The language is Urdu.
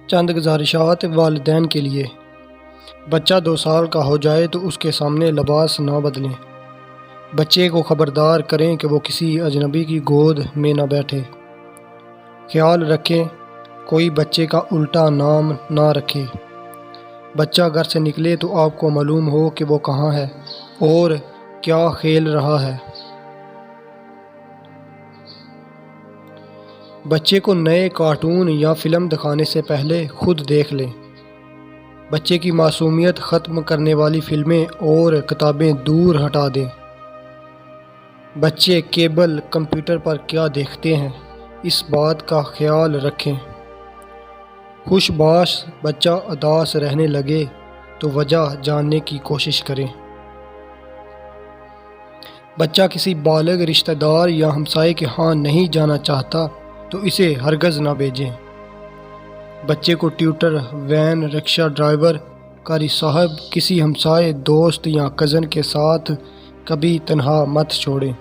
چند گزارشات والدین کے لیے۔ بچہ 2 سال کا ہو جائے تو اس کے سامنے لباس نہ بدلیں۔ بچے کو خبردار کریں کہ وہ کسی اجنبی کی گود میں نہ بیٹھے۔ خیال رکھیں کوئی بچے کا الٹا نام نہ رکھے۔ بچہ گھر سے نکلے تو آپ کو معلوم ہو کہ وہ کہاں ہے اور کیا کھیل رہا ہے۔ بچے کو نئے کارٹون یا فلم دکھانے سے پہلے خود دیکھ لیں۔ بچے کی معصومیت ختم کرنے والی فلمیں اور کتابیں دور ہٹا دیں۔ بچے کیبل کمپیوٹر پر کیا دیکھتے ہیں اس بات کا خیال رکھیں۔ خوش باش بچہ اداس رہنے لگے تو وجہ جاننے کی کوشش کریں۔ بچہ کسی بالغ رشتہ دار یا ہمسائے کے ہاں نہیں جانا چاہتا تو اسے ہرگز نہ بھیجیں۔ بچے کو ٹیوٹر، وین، رکشہ ڈرائیور، قاری صاحب، کسی ہمسائے، دوست یا کزن کے ساتھ کبھی تنہا مت چھوڑیں۔